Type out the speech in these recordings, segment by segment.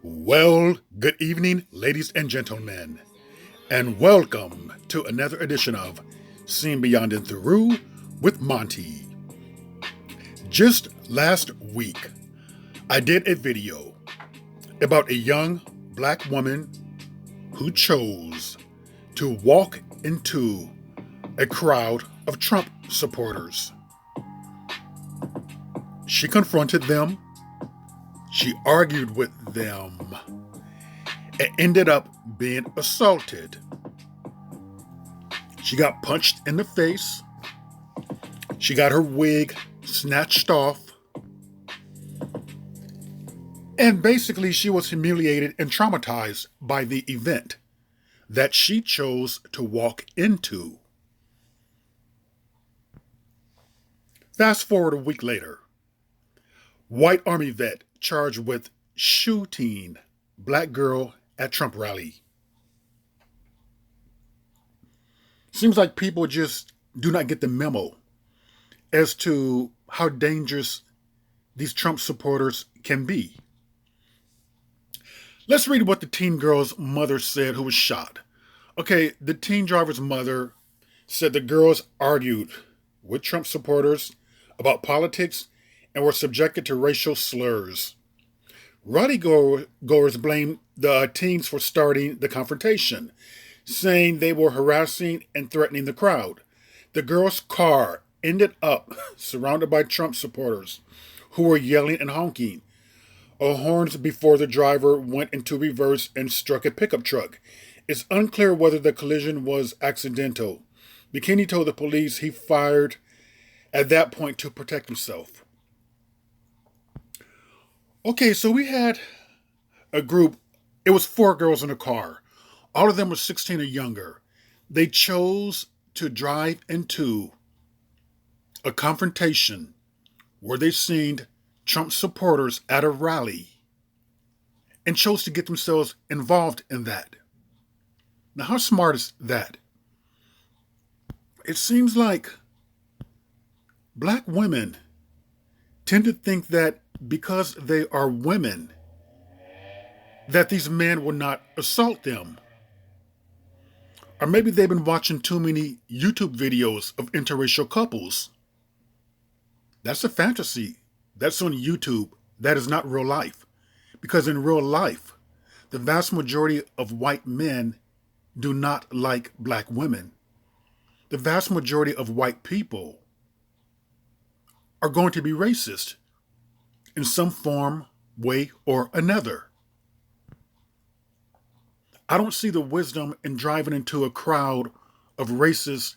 Well, good evening, ladies and gentlemen, and welcome to another edition of Seen Beyond and Through with Monty. Just last week, I did a video about a young black woman who chose to walk into a crowd of Trump supporters. She confronted them, she argued with them, and ended up being assaulted. She got punched in the face. She got her wig snatched off. And basically, she was humiliated and traumatized by the event that she chose to walk into. Fast forward a week later, white Army vet charged with shooting black girl at Trump rally. Seems like people just do not get the memo as to how dangerous these Trump supporters can be. Let's read what the teen girl's mother said who was shot. Okay, the teen driver's mother said the girls argued with Trump supporters about politics and were subjected to racial slurs. Rally goers blamed the teens for starting the confrontation, saying they were harassing and threatening the crowd. The girl's car ended up surrounded by Trump supporters who were yelling and honking horns before the driver went into reverse and struck a pickup truck. It's unclear whether the collision was accidental. Bikini told the police he fired at that point to protect himself. Okay, so we had a group. It was 4 girls in a car. All of them were 16 or younger. They chose to drive into a confrontation where they seen Trump supporters at a rally and chose to get themselves involved in that. Now, how smart is that? It seems like black women tend to think that because they are women, that these men will not assault them. Or maybe they've been watching too many YouTube videos of interracial couples. That's a fantasy. That's on YouTube. That is not real life. Because in real life, the vast majority of white men do not like black women. The vast majority of white people are going to be racist in some form, way, or another. I don't see the wisdom in driving into a crowd of racists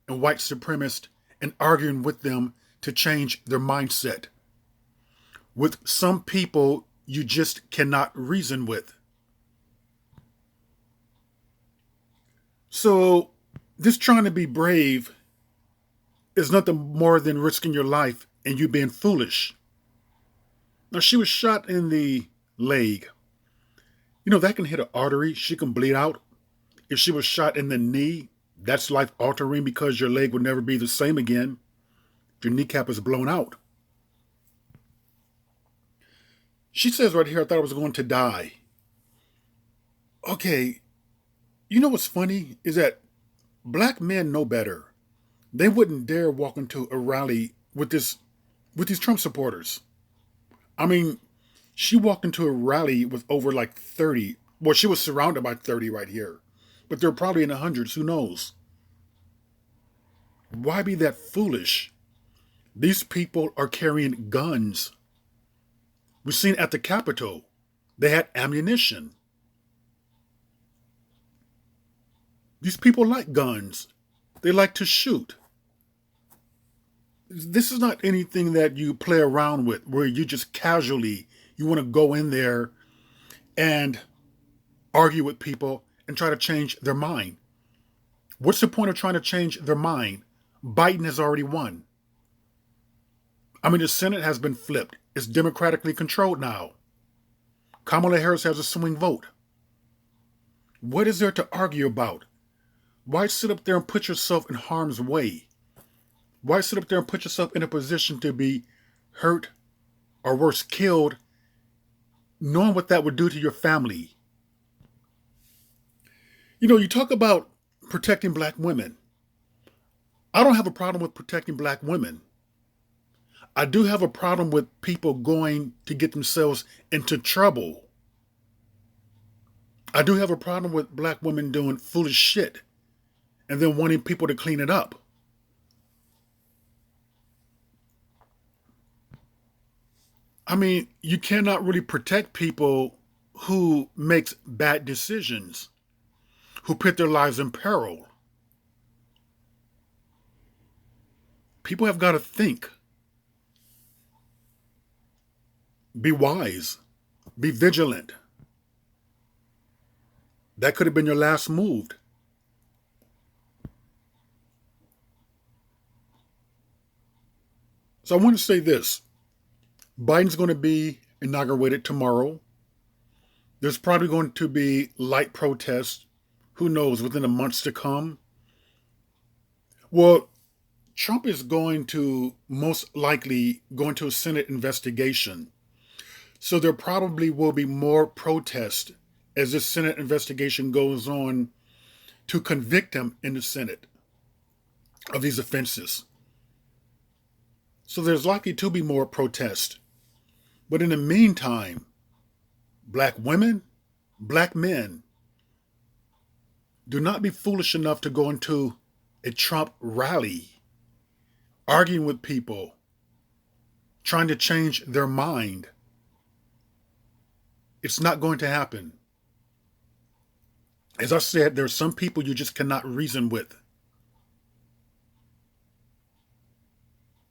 and white supremacists and arguing with them to change their mindset. With some people, you just cannot reason with. So, this trying to be brave is nothing more than risking your life and you being foolish. Now, she was shot in the leg. You know, that can hit an artery. She can bleed out. If she was shot in the knee, that's life altering because your leg would never be the same again if your kneecap is blown out. She says right here, I thought I was going to die. Okay, you know what's funny is that black men know better. They wouldn't dare walk into a rally with these Trump supporters. I mean, she walked into a rally with over like 30. Well, she was surrounded by 30 right here. But they're probably in the hundreds, who knows? Why be that foolish? These people are carrying guns. We've seen at the Capitol, they had ammunition. These people like guns. They like to shoot. This is not anything that you play around with where you just casually, you want to go in there and argue with people and try to change their mind. What's the point of trying to change their mind? Biden has already won. I mean, the Senate has been flipped. It's democratically controlled now. Kamala Harris has a swing vote. What is there to argue about? Why sit up there and put yourself in harm's way? Why sit up there and put yourself in a position to be hurt or worse, killed knowing what that would do to your family. You know, you talk about protecting black women. I don't have a problem with protecting black women. I do have a problem with people going to get themselves into trouble. I do have a problem with black women doing foolish shit and then wanting people to clean it up. I mean, you cannot really protect people who makes bad decisions, who put their lives in peril. People have got to think, be wise, be vigilant. That could have been your last move. So I want to say this. Biden's going to be inaugurated tomorrow. There's probably going to be light protests, who knows, within the months to come. Well, Trump is going to most likely go into a Senate investigation. So there probably will be more protest as this Senate investigation goes on to convict him in the Senate of these offenses. So there's likely to be more protest. But in the meantime, black women, black men, do not be foolish enough to go into a Trump rally, arguing with people, trying to change their mind. It's not going to happen. As I said, there are some people you just cannot reason with.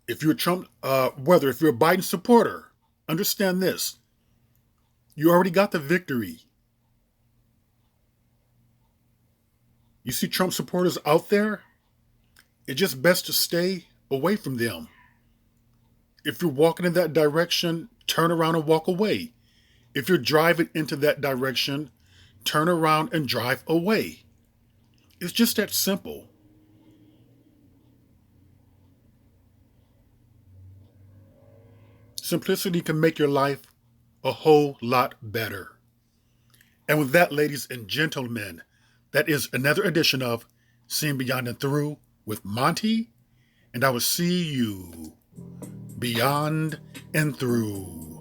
If you're if you're a Biden supporter, understand this. You already got the victory. You see Trump supporters out there, it's just best to stay away from them. If you're walking in that direction, turn around and walk away. If you're driving into that direction, turn around and drive away. It's just that simple. Simplicity can make your life a whole lot better. And with that, ladies and gentlemen, that is another edition of Seeing Beyond and Through with Monty, and I will see you beyond and through.